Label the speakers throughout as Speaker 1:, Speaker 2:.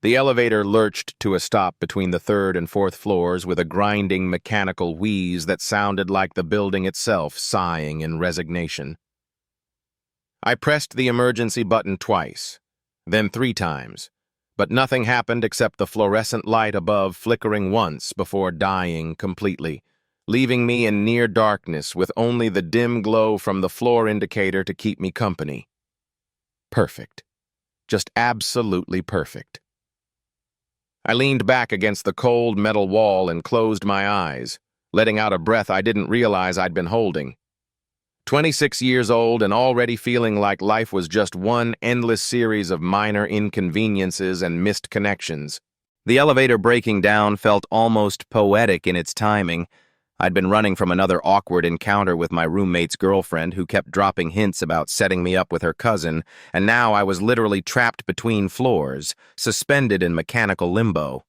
Speaker 1: The elevator lurched to a stop between the third and fourth floors with a grinding mechanical wheeze that sounded like the building itself sighing in resignation. I pressed the emergency button twice, then 3 times, but nothing happened except the fluorescent light above flickering once before dying completely, leaving me in near darkness with only the dim glow from the floor indicator to keep me company. Perfect. Just absolutely perfect. I leaned back against the cold metal wall and closed my eyes, letting out a breath I didn't realize I'd been holding. 26 years old and already feeling like life was just one endless series of minor inconveniences and missed connections. The elevator breaking down felt almost poetic in its timing. I'd been running from another awkward encounter with my roommate's girlfriend who kept dropping hints about setting me up with her cousin, and now I was literally trapped between floors, suspended in mechanical limbo.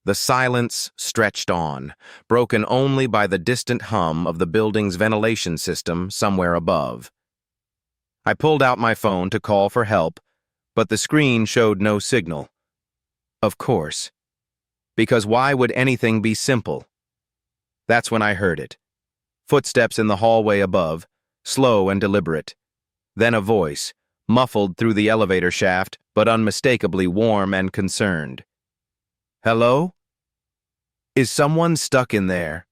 Speaker 1: The silence stretched on, broken only by the distant hum of the building's ventilation system somewhere above. I pulled out my phone to call for help, but the screen showed no signal. Of course. Because why would anything be simple? That's when I heard it. Footsteps in the hallway above, slow and deliberate. Then a voice, muffled through the elevator shaft, but unmistakably warm and concerned. Hello? Is someone stuck in there?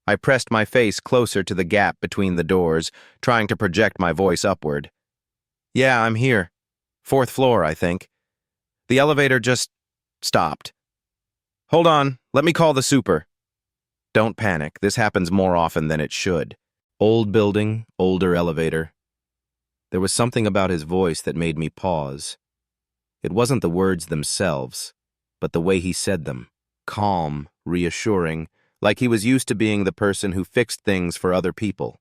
Speaker 1: I pressed my face closer to the gap between the doors, trying to project my voice upward. Yeah, I'm here. 4th floor, I think. The elevator just stopped. Hold on, let me call the super. Don't panic, this happens more often than it should. Old building, older elevator. There was something about his voice that made me pause. It wasn't the words themselves, but the way he said them. Calm, reassuring, like he was used to being the person who fixed things for other people.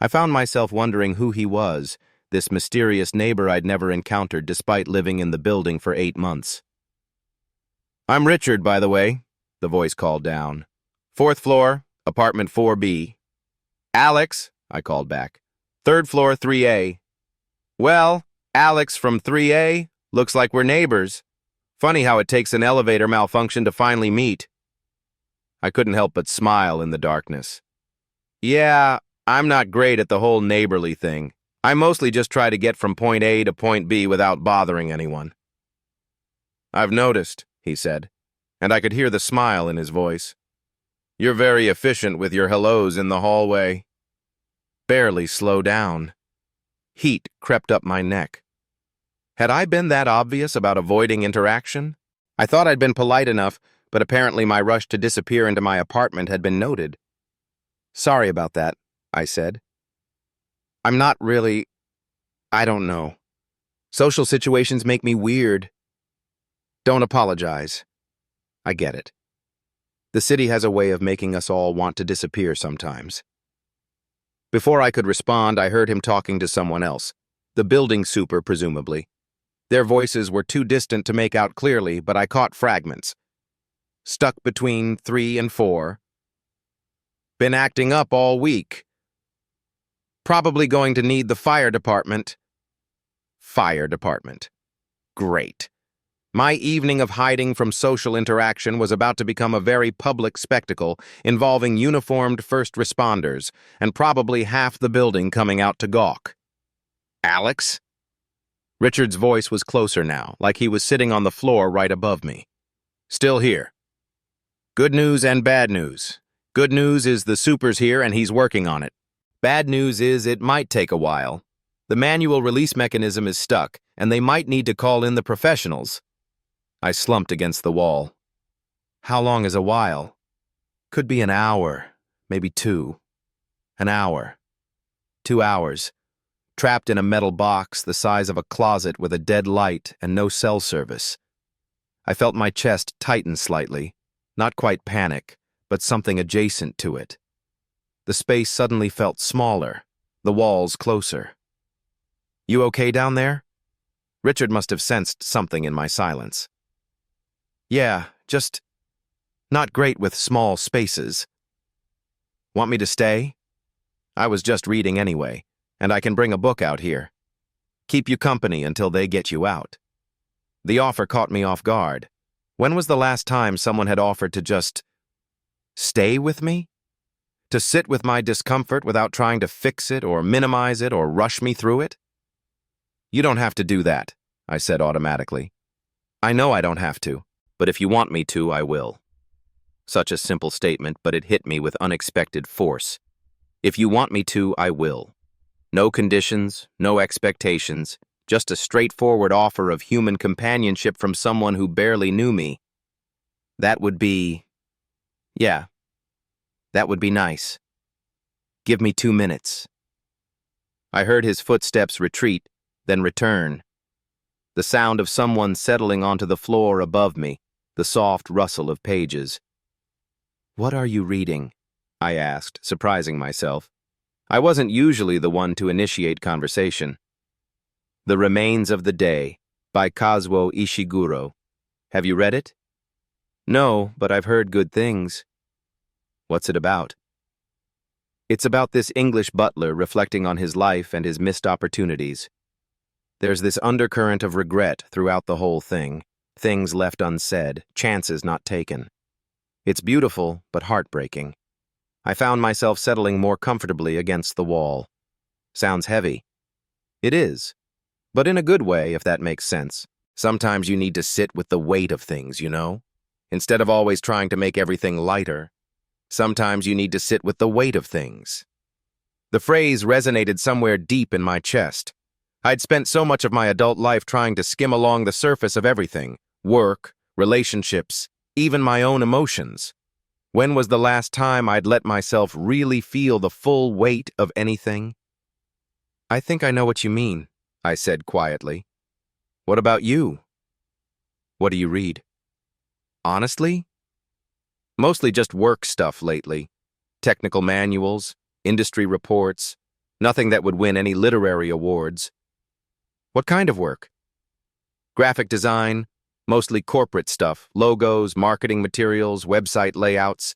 Speaker 1: I found myself wondering who he was, this mysterious neighbor I'd never encountered despite living in the building for 8 months. I'm Richard, by the way, the voice called down. 4th floor, apartment 4B. Alex, I called back. 3rd floor, 3A. Well, Alex from 3A, looks like we're neighbors. Funny how it takes an elevator malfunction to finally meet. I couldn't help but smile in the darkness. Yeah, I'm not great at the whole neighborly thing. I mostly just try to get from point A to point B without bothering anyone. I've noticed, he said, and I could hear the smile in his voice. You're very efficient with your hellos in the hallway. Barely slow down. Heat crept up my neck. Had I been that obvious about avoiding interaction? I thought I'd been polite enough, but apparently my rush to disappear into my apartment had been noted. Sorry about that, I said. I'm not really... I don't know. Social situations make me weird. Don't apologize. I get it. The city has a way of making us all want to disappear sometimes. Before I could respond, I heard him talking to someone else, the building super, presumably. Their voices were too distant to make out clearly, but I caught fragments. Stuck between 3 and 4. Been acting up all week. Probably going to need the fire department. Fire department. Great. My evening of hiding from social interaction was about to become a very public spectacle involving uniformed first responders and probably half the building coming out to gawk. Alex? Richard's voice was closer now, like he was sitting on the floor right above me. Still here. Good news and bad news. Good news is the super's here and he's working on it. Bad news is it might take a while. The manual release mechanism is stuck, and they might need to call in the professionals. I slumped against the wall. How long is a while? Could be an hour, maybe 2. An hour. 2 hours. Trapped in a metal box the size of a closet with a dead light and no cell service. I felt my chest tighten slightly, not quite panic, but something adjacent to it. The space suddenly felt smaller, the walls closer. You okay down there? Richard must have sensed something in my silence. Yeah, just not great with small spaces. Want me to stay? I was just reading anyway, and I can bring a book out here. Keep you company until they get you out. The offer caught me off guard. When was the last time someone had offered to just stay with me? To sit with my discomfort without trying to fix it or minimize it or rush me through it? You don't have to do that, I said automatically. I know I don't have to, but if you want me to, I will. Such a simple statement, but it hit me with unexpected force. If you want me to, I will. No conditions, no expectations, just a straightforward offer of human companionship from someone who barely knew me. That would be... yeah, that would be nice. Give me 2 minutes. I heard his footsteps retreat, then return. The sound of someone settling onto the floor above me, the soft rustle of pages. What are you reading? I asked, surprising myself. I wasn't usually the one to initiate conversation. The Remains of the Day, by Kazuo Ishiguro. Have you read it? No, but I've heard good things. What's it about? It's about this English butler reflecting on his life and his missed opportunities. There's this undercurrent of regret throughout the whole thing, things left unsaid, chances not taken. It's beautiful, but heartbreaking. I found myself settling more comfortably against the wall. Sounds heavy. It is, but in a good way, if that makes sense. Sometimes you need to sit with the weight of things, you know? Instead of always trying to make everything lighter. Sometimes you need to sit with the weight of things. The phrase resonated somewhere deep in my chest. I'd spent so much of my adult life trying to skim along the surface of everything. Work, relationships, even my own emotions. When was the last time I'd let myself really feel the full weight of anything? I think I know what you mean, I said quietly. What about you? What do you read? Honestly? Mostly just work stuff lately. Technical manuals, industry reports, nothing that would win any literary awards. What kind of work? Graphic design, mostly corporate stuff, logos, marketing materials, website layouts.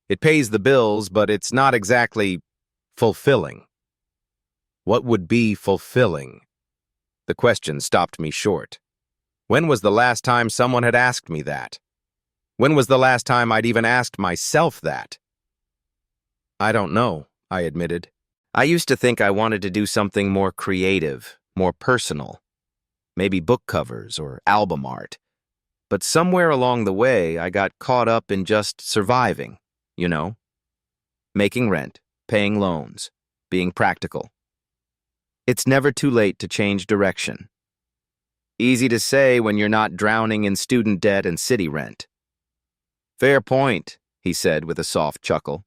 Speaker 1: It pays the bills, but it's not exactly fulfilling. What would be fulfilling? The question stopped me short. When was the last time someone had asked me that? When was the last time I'd even asked myself that? I don't know, I admitted. I used to think I wanted to do something more creative, more personal. Maybe book covers or album art. But somewhere along the way, I got caught up in just surviving, you know? Making rent, paying loans, being practical. It's never too late to change direction. Easy to say when you're not drowning in student debt and city rent. Fair point, he said with a soft chuckle.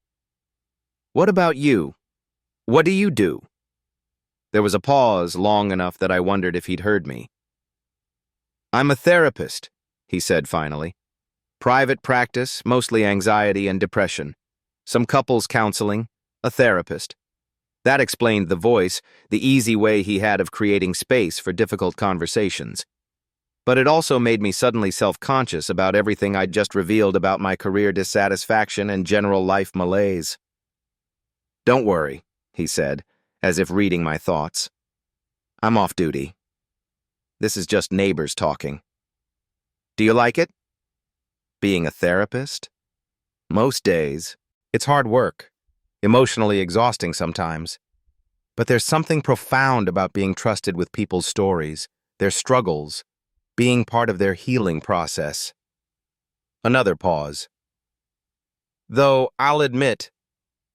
Speaker 1: What about you? What do you do? There was a pause long enough that I wondered if he'd heard me. I'm a therapist, he said finally. Private practice, mostly anxiety and depression. Some couples counseling, a therapist. That explained the voice, the easy way he had of creating space for difficult conversations. But it also made me suddenly self-conscious about everything I'd just revealed about my career dissatisfaction and general life malaise. Don't worry, he said, as if reading my thoughts. I'm off duty. This is just neighbors talking. Do you like it? Being a therapist? Most days. It's hard work, emotionally exhausting sometimes. But there's something profound about being trusted with people's stories, their struggles, being part of their healing process. Another pause. Though I'll admit,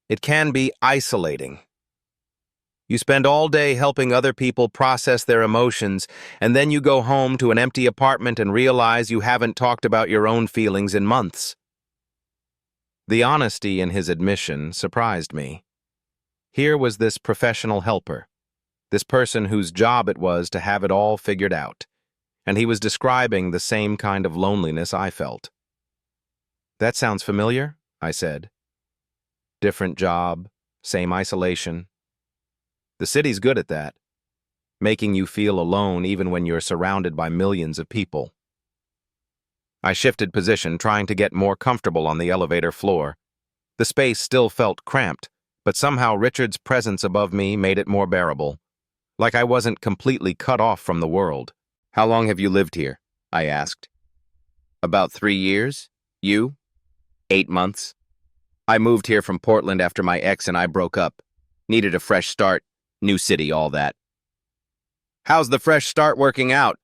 Speaker 1: it can be isolating. You spend all day helping other people process their emotions, and then you go home to an empty apartment and realize you haven't talked about your own feelings in months. The honesty in his admission surprised me. Here was this professional helper, this person whose job it was to have it all figured out, and he was describing the same kind of loneliness I felt. That sounds familiar, I said. Different job, same isolation. The city's good at that, making you feel alone even when you're surrounded by millions of people. I shifted position, trying to get more comfortable on the elevator floor. The space still felt cramped, but somehow Richard's presence above me made it more bearable, like I wasn't completely cut off from the world. How long have you lived here? I asked. About 3 years. You? 8 months. I moved here from Portland after my ex and I broke up. Needed a fresh start, new city, all that. How's the fresh start working out?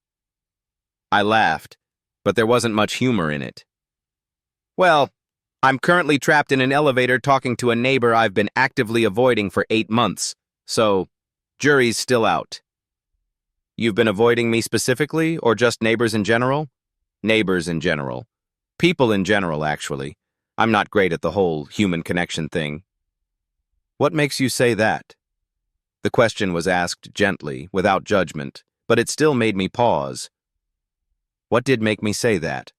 Speaker 1: I laughed, but there wasn't much humor in it. Well, I'm currently trapped in an elevator talking to a neighbor I've been actively avoiding for 8 months, so jury's still out. You've been avoiding me specifically, or just neighbors in general? Neighbors in general. People in general, actually. I'm not great at the whole human connection thing. What makes you say that? The question was asked gently, without judgment, but it still made me pause. What did make me say that?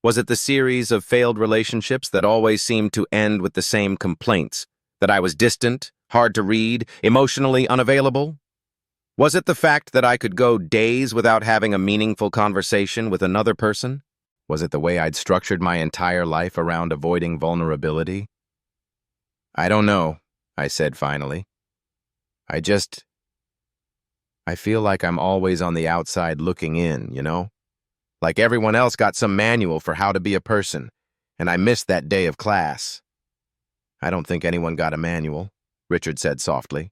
Speaker 1: Was it the series of failed relationships that always seemed to end with the same complaints? That I was distant, hard to read, emotionally unavailable? Was it the fact that I could go days without having a meaningful conversation with another person? Was it the way I'd structured my entire life around avoiding vulnerability? I don't know, I said finally. I feel like I'm always on the outside looking in, you know? Like everyone else got some manual for how to be a person, and I missed that day of class. I don't think anyone got a manual, Richard said softly.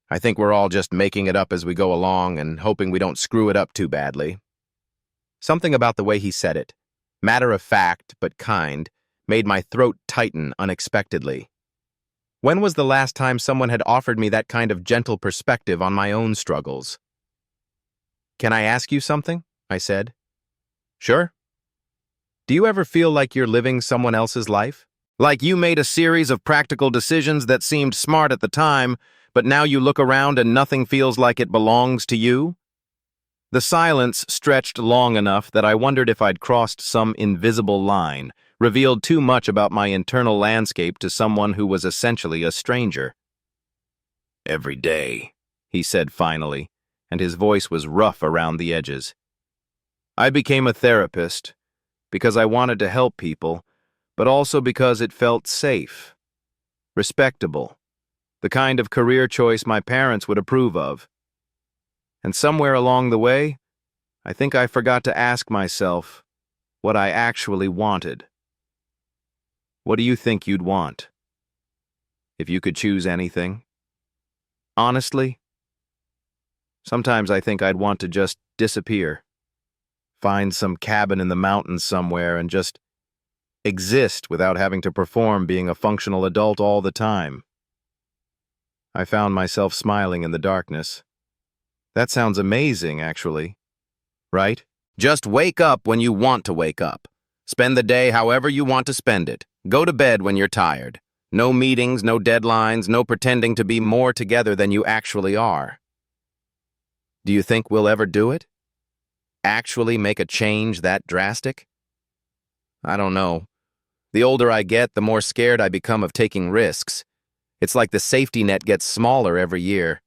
Speaker 1: I think we're all just making it up as we go along and hoping we don't screw it up too badly. Something about the way he said it, matter of fact but kind, made my throat tighten unexpectedly. When was the last time someone had offered me that kind of gentle perspective on my own struggles? Can I ask you something? I said. Sure. Do you ever feel like you're living someone else's life? Like you made a series of practical decisions that seemed smart at the time, but now you look around and nothing feels like it belongs to you? The silence stretched long enough that I wondered if I'd crossed some invisible line, revealed too much about my internal landscape to someone who was essentially a stranger. Every day, he said finally, and his voice was rough around the edges. I became a therapist because I wanted to help people, but also because it felt safe, respectable, the kind of career choice my parents would approve of. And somewhere along the way, I think I forgot to ask myself what I actually wanted. What do you think you'd want? If you could choose anything? Honestly, sometimes I think I'd want to just disappear. Find some cabin in the mountains somewhere and just exist without having to perform being a functional adult all the time. I found myself smiling in the darkness. That sounds amazing, actually. Right? Just wake up when you want to wake up. Spend the day however you want to spend it. Go to bed when you're tired. No meetings, no deadlines, no pretending to be more together than you actually are. Do you think we'll ever do it? Actually make a change that drastic? I don't know. The older I get, the more scared I become of taking risks. It's like the safety net gets smaller every year.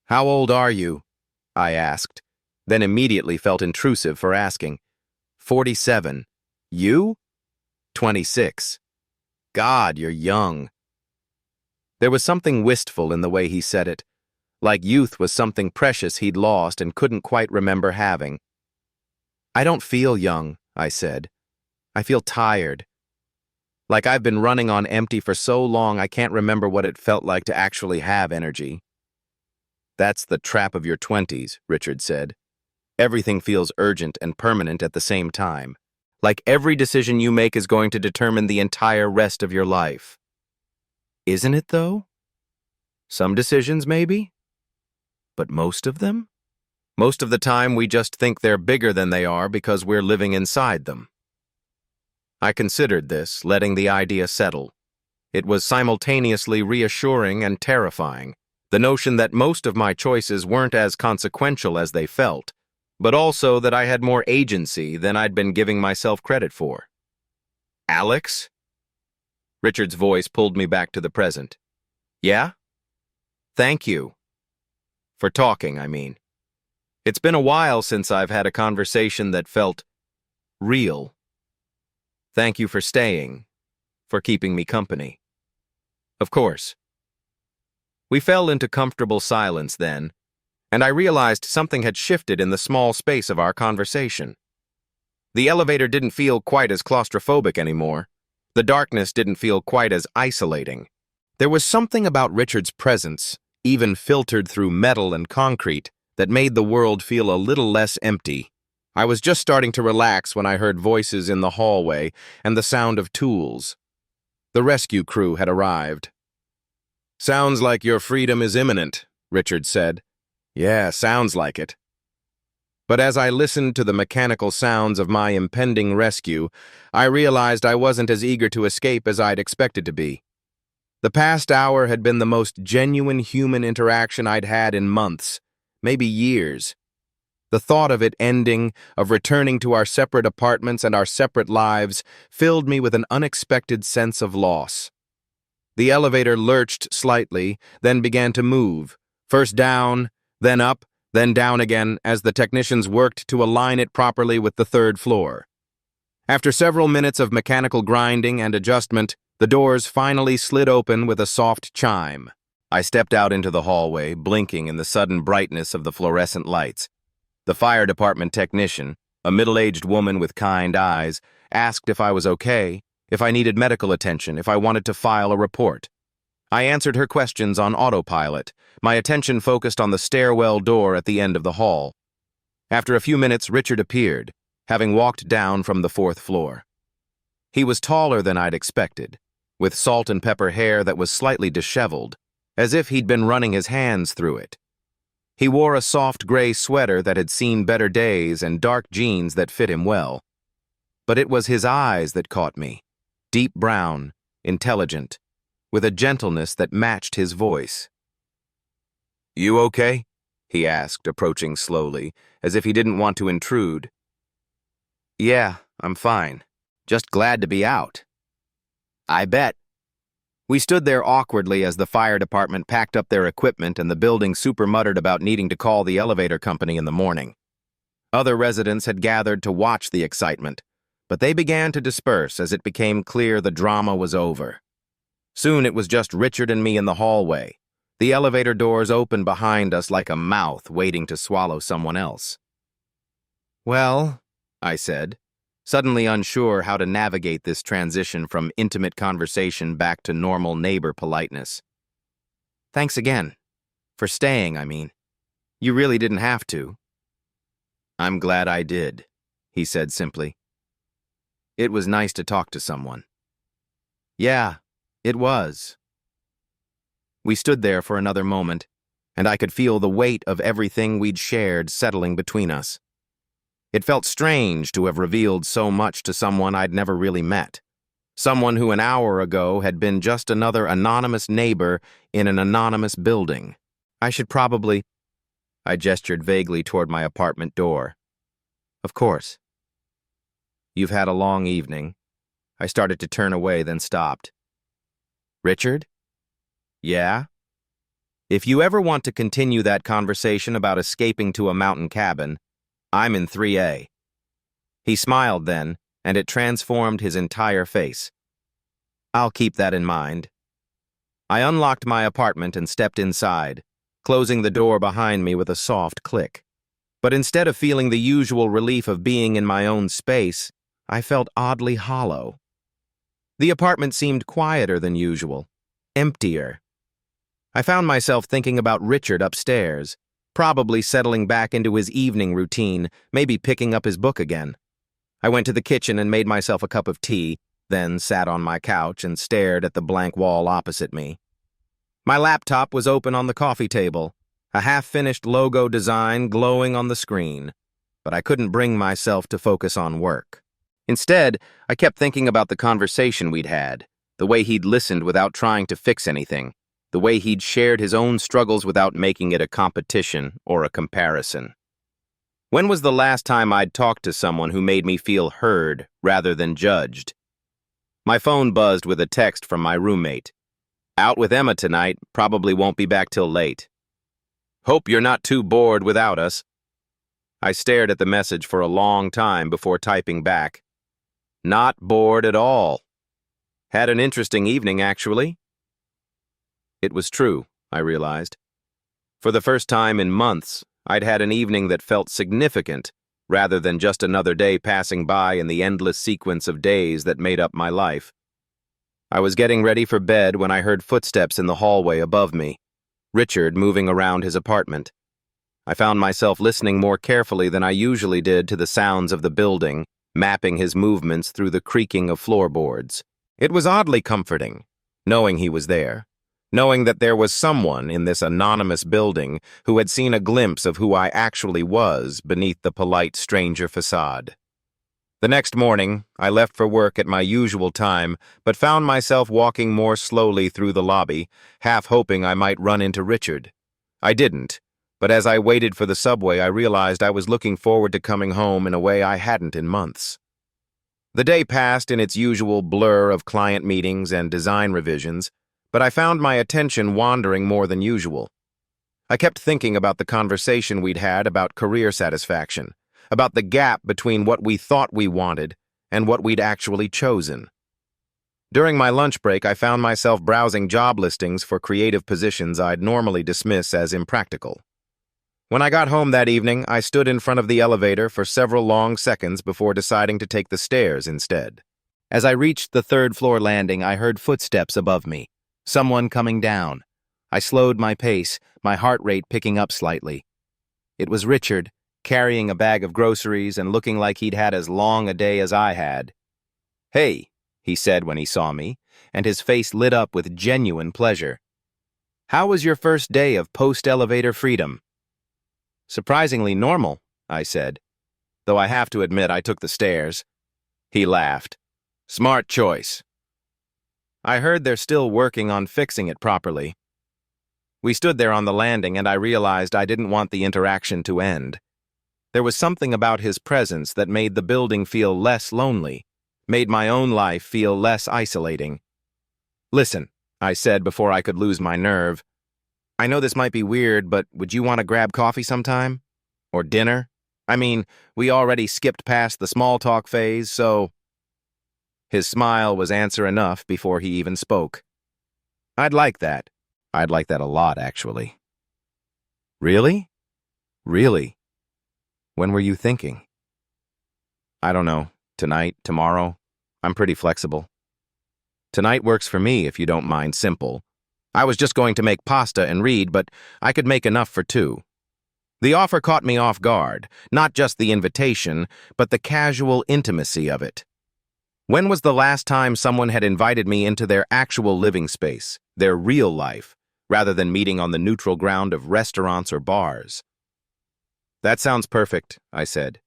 Speaker 1: How old are you? I asked, then immediately felt intrusive for asking. 47. You? 26. God, you're young. There was something wistful in the way he said it, like youth was something precious he'd lost and couldn't quite remember having. I don't feel young, I said. I feel tired. Like I've been running on empty for so long I can't remember what it felt like to actually have energy. That's the trap of your 20s, Richard said. Everything feels urgent and permanent at the same time. Like every decision you make is going to determine the entire rest of your life. Isn't it, though? Some decisions, maybe? But most of them? Most of the time, we just think they're bigger than they are because we're living inside them. I considered this, letting the idea settle. It was simultaneously reassuring and terrifying, the notion that most of my choices weren't as consequential as they felt, but also that I had more agency than I'd been giving myself credit for. Alex? Richard's voice pulled me back to the present. Yeah? Thank you. For talking, I mean. It's been a while since I've had a conversation that felt real. Thank you for staying, for keeping me company. Of course. We fell into comfortable silence then, and I realized something had shifted in the small space of our conversation. The elevator didn't feel quite as claustrophobic anymore. The darkness didn't feel quite as isolating. There was something about Richard's presence, even filtered through metal and concrete, that made the world feel a little less empty. I was just starting to relax when I heard voices in the hallway and the sound of tools. The rescue crew had arrived. "Sounds like your freedom is imminent," Richard said. "Yeah, sounds like it." But as I listened to the mechanical sounds of my impending rescue, I realized I wasn't as eager to escape as I'd expected to be. The past hour had been the most genuine human interaction I'd had in months, maybe years. The thought of it ending, of returning to our separate apartments and our separate lives, filled me with an unexpected sense of loss. The elevator lurched slightly, then began to move, first down, then up, then down again as the technicians worked to align it properly with the third floor. After several minutes of mechanical grinding and adjustment, the doors finally slid open with a soft chime. I stepped out into the hallway, blinking in the sudden brightness of the fluorescent lights. The fire department technician, a middle-aged woman with kind eyes, asked if I was okay, if I needed medical attention, if I wanted to file a report. I answered her questions on autopilot, my attention focused on the stairwell door at the end of the hall. After a few minutes, Richard appeared, having walked down from the fourth floor. He was taller than I'd expected, with salt and pepper hair that was slightly disheveled, as if he'd been running his hands through it. He wore a soft gray sweater that had seen better days and dark jeans that fit him well. But it was his eyes that caught me, deep brown, intelligent, with a gentleness that matched his voice. "You okay?" he asked, approaching slowly, as if he didn't want to intrude. "Yeah, I'm fine. Just glad to be out." "I bet." We stood there awkwardly as the fire department packed up their equipment and the building super muttered about needing to call the elevator company in the morning. Other residents had gathered to watch the excitement, but they began to disperse as it became clear the drama was over. Soon it was just Richard and me in the hallway. The elevator doors opened behind us like a mouth waiting to swallow someone else. "Well," I said, suddenly unsure how to navigate this transition from intimate conversation back to normal neighbor politeness. "Thanks again. For staying, I mean. You really didn't have to." "I'm glad I did," he said simply. "It was nice to talk to someone." "Yeah, it was." We stood there for another moment, and I could feel the weight of everything we'd shared settling between us. It felt strange to have revealed so much to someone I'd never really met. Someone who an hour ago had been just another anonymous neighbor in an anonymous building. I should probably... I gestured vaguely toward my apartment door. "Of course." "You've had a long evening." I started to turn away, then stopped. "Richard?" "Yeah?" "If you ever want to continue that conversation about escaping to a mountain cabin, I'm in 3A. He smiled then, and it transformed his entire face. "I'll keep that in mind." I unlocked my apartment and stepped inside, closing the door behind me with a soft click. But instead of feeling the usual relief of being in my own space, I felt oddly hollow. The apartment seemed quieter than usual, emptier. I found myself thinking about Richard upstairs, probably settling back into his evening routine, maybe picking up his book again. I went to the kitchen and made myself a cup of tea, then sat on my couch and stared at the blank wall opposite me. My laptop was open on the coffee table, a half-finished logo design glowing on the screen, but I couldn't bring myself to focus on work. Instead, I kept thinking about the conversation we'd had, the way he'd listened without trying to fix anything, the way he'd shared his own struggles without making it a competition or a comparison. When was the last time I'd talked to someone who made me feel heard rather than judged? My phone buzzed with a text from my roommate. "Out with Emma tonight, probably won't be back till late. Hope you're not too bored without us." I stared at the message for a long time before typing back. "Not bored at all. Had an interesting evening, actually." It was true, I realized. For the first time in months, I'd had an evening that felt significant, rather than just another day passing by in the endless sequence of days that made up my life. I was getting ready for bed when I heard footsteps in the hallway above me, Richard moving around his apartment. I found myself listening more carefully than I usually did to the sounds of the building, mapping his movements through the creaking of floorboards. It was oddly comforting, knowing he was there, knowing that there was someone in this anonymous building who had seen a glimpse of who I actually was beneath the polite stranger facade. The next morning, I left for work at my usual time, but found myself walking more slowly through the lobby, half hoping I might run into Richard. I didn't, but as I waited for the subway, I realized I was looking forward to coming home in a way I hadn't in months. The day passed in its usual blur of client meetings and design revisions, but I found my attention wandering more than usual. I kept thinking about the conversation we'd had about career satisfaction, about the gap between what we thought we wanted and what we'd actually chosen. During my lunch break, I found myself browsing job listings for creative positions I'd normally dismiss as impractical. When I got home that evening, I stood in front of the elevator for several long seconds before deciding to take the stairs instead. As I reached the third-floor landing, I heard footsteps above me, someone coming down. I slowed my pace, my heart rate picking up slightly. It was Richard, carrying a bag of groceries and looking like he'd had as long a day as I had. "Hey," he said when he saw me, and his face lit up with genuine pleasure. "How was your first day of post-elevator freedom?" "Surprisingly normal," I said, though I have to admit I took the stairs. He laughed. "Smart choice. I heard they're still working on fixing it properly." We stood there on the landing, and I realized I didn't want the interaction to end. There was something about his presence that made the building feel less lonely, made my own life feel less isolating. "Listen," I said before I could lose my nerve. "I know this might be weird, but would you want to grab coffee sometime? Or dinner? I mean, we already skipped past the small talk phase, so—" His smile was answer enough before he even spoke. "I'd like that. I'd like that a lot, actually." "Really? Really? When were you thinking?" "I don't know. Tonight, tomorrow. I'm pretty flexible." "Tonight works for me, if you don't mind simple. I was just going to make pasta and read, but I could make enough for two." The offer caught me off guard, not just the invitation, but the casual intimacy of it. When was the last time someone had invited me into their actual living space, their real life, rather than meeting on the neutral ground of restaurants or bars? "That sounds perfect," I said.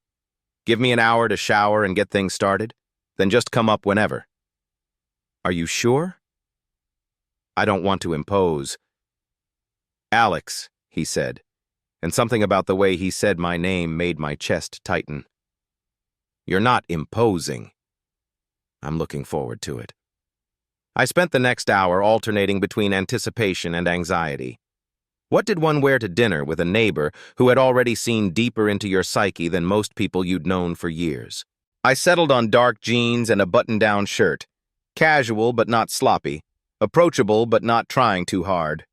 Speaker 1: "Give me an hour to shower and get things started, then just come up whenever." "Are you sure?" "I don't want to impose." "Alex," he said, and something about the way he said my name made my chest tighten. "You're not imposing." I'm looking forward to it. I spent the next hour alternating between anticipation and anxiety. What did one wear to dinner with a neighbor who had already seen deeper into your psyche than most people you'd known for years? I settled on dark jeans and a button-down shirt, casual but not sloppy, approachable but not trying too hard.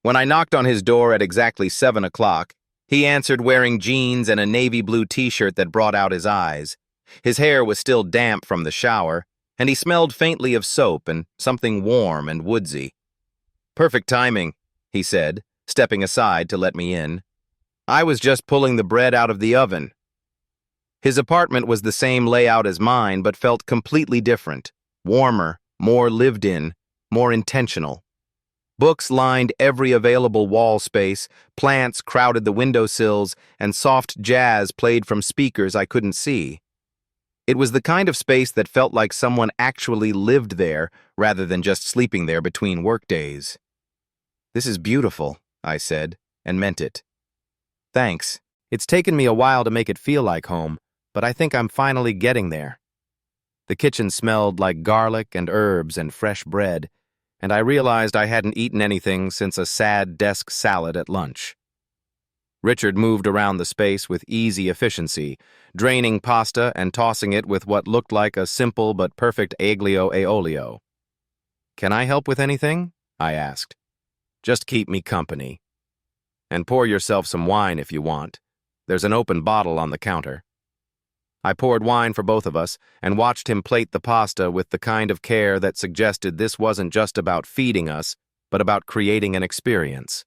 Speaker 1: When I knocked on his door at exactly 7 o'clock, he answered wearing jeans and a navy blue t-shirt that brought out his eyes. His hair was still damp from the shower, and he smelled faintly of soap and something warm and woodsy. "Perfect timing," he said, stepping aside to let me in. "I was just pulling the bread out of the oven." His apartment was the same layout as mine, but felt completely different, warmer, more lived in, more intentional. Books lined every available wall space, plants crowded the windowsills, and soft jazz played from speakers I couldn't see. It was the kind of space that felt like someone actually lived there rather than just sleeping there between workdays. "This is beautiful," I said, and meant it. "Thanks. It's taken me a while to make it feel like home, but I think I'm finally getting there." The kitchen smelled like garlic and herbs and fresh bread, and I realized I hadn't eaten anything since a sad desk salad at lunch. Richard moved around the space with easy efficiency, draining pasta and tossing it with what looked like a simple but perfect aglio e olio. "Can I help with anything?" I asked. "Just keep me company." And pour yourself some wine if you want. There's an open bottle on the counter. I poured wine for both of us and watched him plate the pasta with the kind of care that suggested this wasn't just about feeding us, but about creating an experience.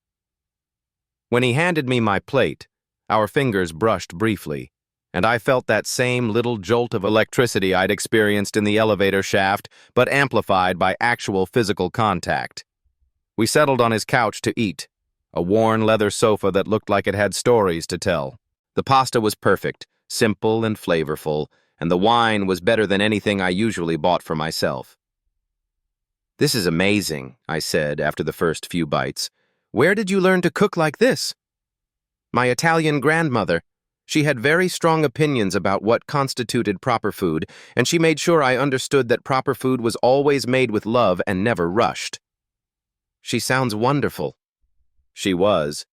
Speaker 1: When he handed me my plate, our fingers brushed briefly, and I felt that same little jolt of electricity I'd experienced in the elevator shaft, but amplified by actual physical contact. We settled on his couch to eat, a worn leather sofa that looked like it had stories to tell. The pasta was perfect, simple and flavorful, and the wine was better than anything I usually bought for myself. "This is amazing," I said after the first few bites. "Where did you learn to cook like this?" "My Italian grandmother. She had very strong opinions about what constituted proper food, and she made sure I understood that proper food was always made with love and never rushed." "She sounds wonderful." She was.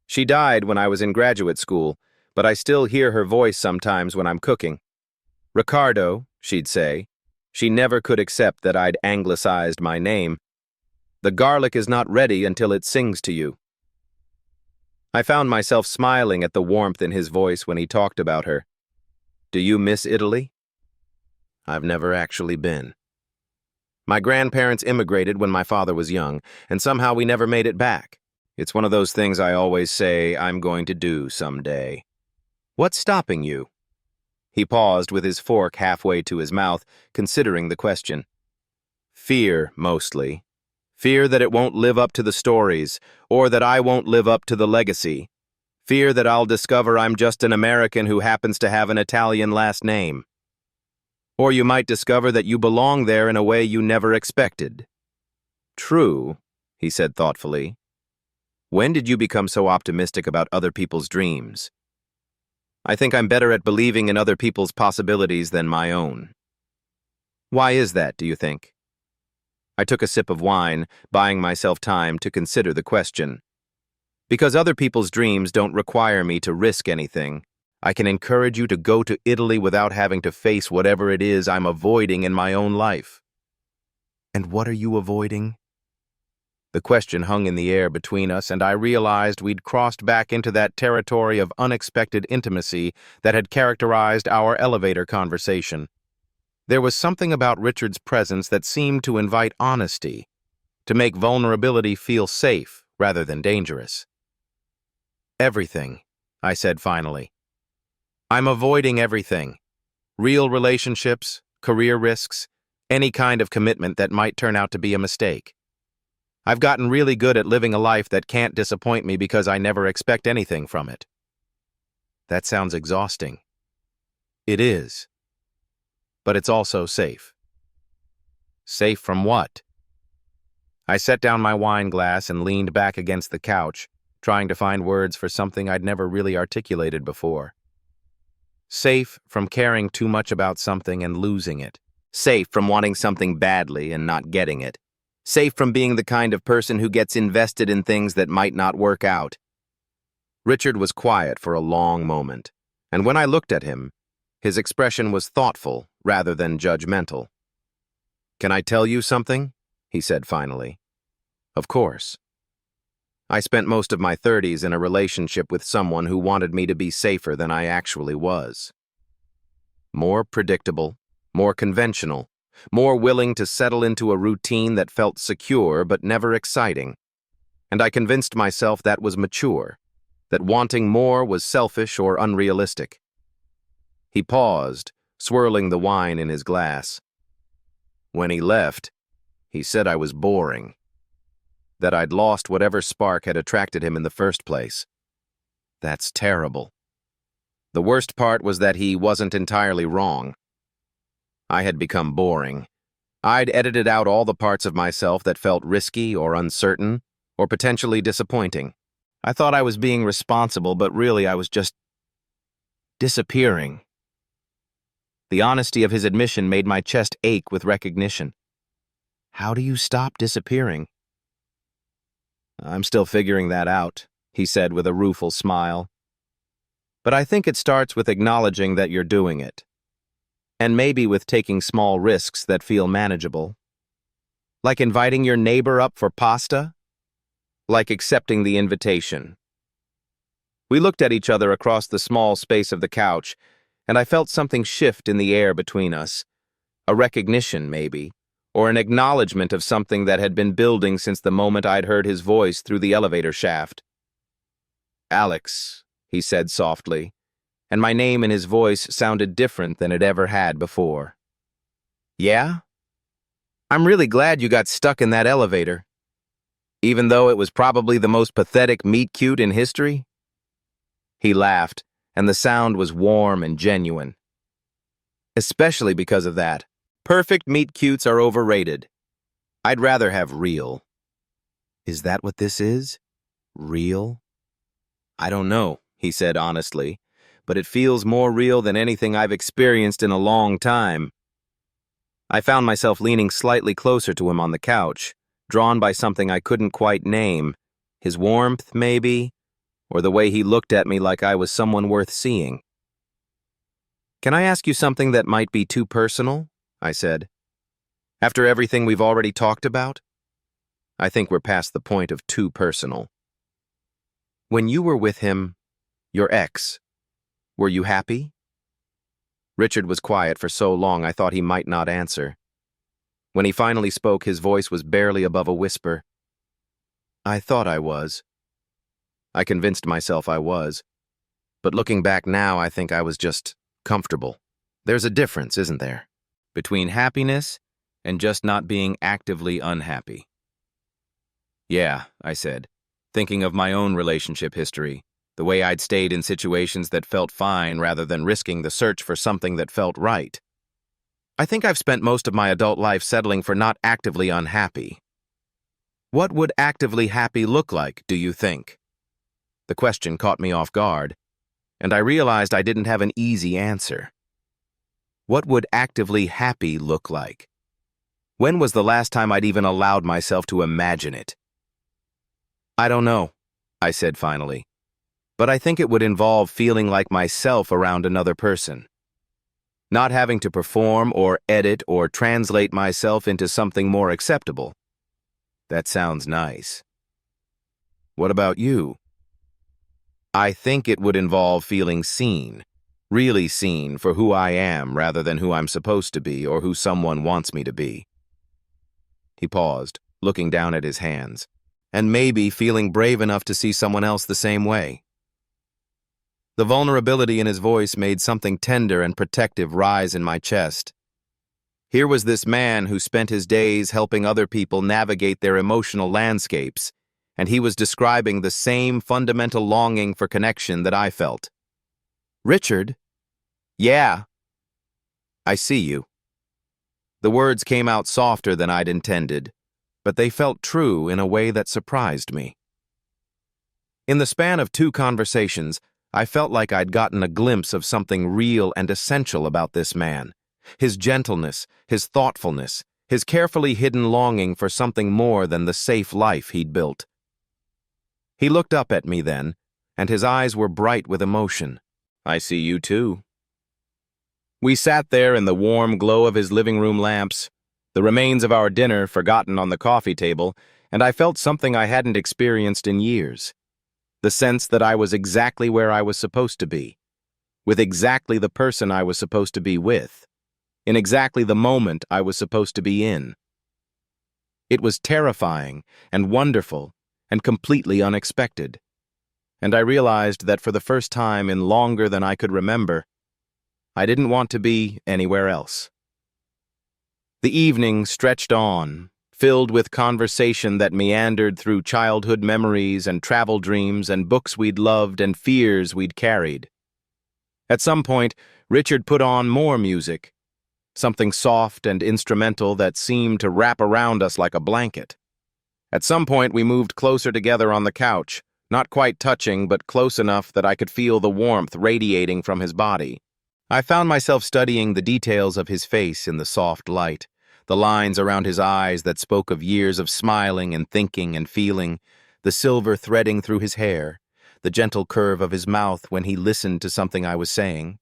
Speaker 1: She died when I was in graduate school, but I still hear her voice sometimes when I'm cooking. "Ricardo," she'd say. She never could accept that I'd anglicized my name. "The garlic is not ready until it sings to you." I found myself smiling at the warmth in his voice when he talked about her. "Do you miss Italy?" "I've never actually been. My grandparents immigrated when my father was young, and somehow we never made it back. It's one of those things I always say I'm going to do someday." "What's stopping you?" He paused with his fork halfway to his mouth, considering the question. "Fear, mostly. Fear that it won't live up to the stories, or that I won't live up to the legacy. Fear that I'll discover I'm just an American who happens to have an Italian last name. Or you might discover that you belong there in a way you never expected." "True," he said thoughtfully. "When did you become so optimistic about other people's dreams?" "I think I'm better at believing in other people's possibilities than my own." "Why is that, do you think?" I took a sip of wine, buying myself time to consider the question. "Because other people's dreams don't require me to risk anything. I can encourage you to go to Italy without having to face whatever it is I'm avoiding in my own life." "And what are you avoiding?" The question hung in the air between us, and I realized we'd crossed back into that territory of unexpected intimacy that had characterized our elevator conversation. There was something about Richard's presence that seemed to invite honesty, to make vulnerability feel safe rather than dangerous. "Everything," I said finally. "I'm avoiding everything. Real relationships, career risks, any kind of commitment that might turn out to be a mistake. I've gotten really good at living a life that can't disappoint me because I never expect anything from it." "That sounds exhausting." "It is. But it's also safe." "Safe from what?" I set down my wine glass and leaned back against the couch, trying to find words for something I'd never really articulated before. "Safe from caring too much about something and losing it. Safe from wanting something badly and not getting it. Safe from being the kind of person who gets invested in things that might not work out." Richard was quiet for a long moment, and when I looked at him, his expression was thoughtful rather than judgmental. "Can I tell you something?" he said finally. "Of course. I spent most of my 30s in a relationship with someone who wanted me to be safer than I actually was. More predictable, more conventional, more willing to settle into a routine that felt secure but never exciting. And I convinced myself that was mature, that wanting more was selfish or unrealistic." He paused, swirling the wine in his glass. "When he left, he said I was boring, that I'd lost whatever spark had attracted him in the first place. That's terrible. The worst part was that he wasn't entirely wrong. I had become boring. I'd edited out all the parts of myself that felt risky or uncertain or potentially disappointing. I thought I was being responsible, but really I was just disappearing." The honesty of his admission made my chest ache with recognition. "How do you stop disappearing?" "I'm still figuring that out," he said with a rueful smile. "But I think it starts with acknowledging that you're doing it. And maybe with taking small risks that feel manageable. Like inviting your neighbor up for pasta? like accepting the invitation. We looked at each other across the small space of the couch, and I felt something shift in the air between us. A recognition, maybe, or an acknowledgement of something that had been building since the moment I'd heard his voice through the elevator shaft. "Alex," he said softly, and my name in his voice sounded different than it ever had before. "Yeah? I'm really glad you got stuck in that elevator. Even though it was probably the most pathetic meet-cute in history?" He laughed, and the sound was warm and genuine. "Especially because of that. Perfect meet-cutes are overrated. I'd rather have real." "Is that what this is? Real?" "I don't know," he said honestly, "but it feels more real than anything I've experienced in a long time." I found myself leaning slightly closer to him on the couch, drawn by something I couldn't quite name. His warmth, maybe, or the way he looked at me like I was someone worth seeing. "Can I ask you something that might be too personal?" I said. "After everything we've already talked about?" I think we're past the point of too personal. "When you were with him, your ex, were you happy?" Richard was quiet for so long I thought he might not answer. When he finally spoke, his voice was barely above a whisper. "I thought I was. I convinced myself I was. But looking back now, I think I was just comfortable. There's a difference, isn't there, between happiness and just not being actively unhappy?" "Yeah," I said, thinking of my own relationship history, the way I'd stayed in situations that felt fine rather than risking the search for something that felt right. "I think I've spent most of my adult life settling for not actively unhappy." "What would actively happy look like, do you think?" The question caught me off guard, and I realized I didn't have an easy answer. What would actively happy look like? When was the last time I'd even allowed myself to imagine it? "I don't know," I said finally, "but I think it would involve feeling like myself around another person. Not having to perform or edit or translate myself into something more acceptable." "That sounds nice." "What about you?" "I think it would involve feeling seen, really seen for who I am rather than who I'm supposed to be or who someone wants me to be." He paused, looking down at his hands, and maybe feeling brave enough to see someone else the same way. The vulnerability in his voice made something tender and protective rise in my chest. Here was this man who spent his days helping other people navigate their emotional landscapes, and he was describing the same fundamental longing for connection that I felt. "Richard?" "Yeah." "I see you." The words came out softer than I'd intended, but they felt true in a way that surprised me. In the span of 2 conversations, I felt like I'd gotten a glimpse of something real and essential about this man. His gentleness, his thoughtfulness, his carefully hidden longing for something more than the safe life he'd built. He looked up at me then, and his eyes were bright with emotion. "I see you too." We sat there in the warm glow of his living room lamps, the remains of our dinner forgotten on the coffee table, and I felt something I hadn't experienced in years. The sense that I was exactly where I was supposed to be, with exactly the person I was supposed to be with, in exactly the moment I was supposed to be in. It was terrifying and wonderful and completely unexpected, and I realized that for the first time in longer than I could remember, I didn't want to be anywhere else. The evening stretched on, filled with conversation that meandered through childhood memories and travel dreams and books we'd loved and fears we'd carried. At some point, Richard put on more music, something soft and instrumental that seemed to wrap around us like a blanket. At some point, we moved closer together on the couch, not quite touching, but close enough that I could feel the warmth radiating from his body. I found myself studying the details of his face in the soft light, the lines around his eyes that spoke of years of smiling and thinking and feeling, the silver threading through his hair, the gentle curve of his mouth when he listened to something I was saying.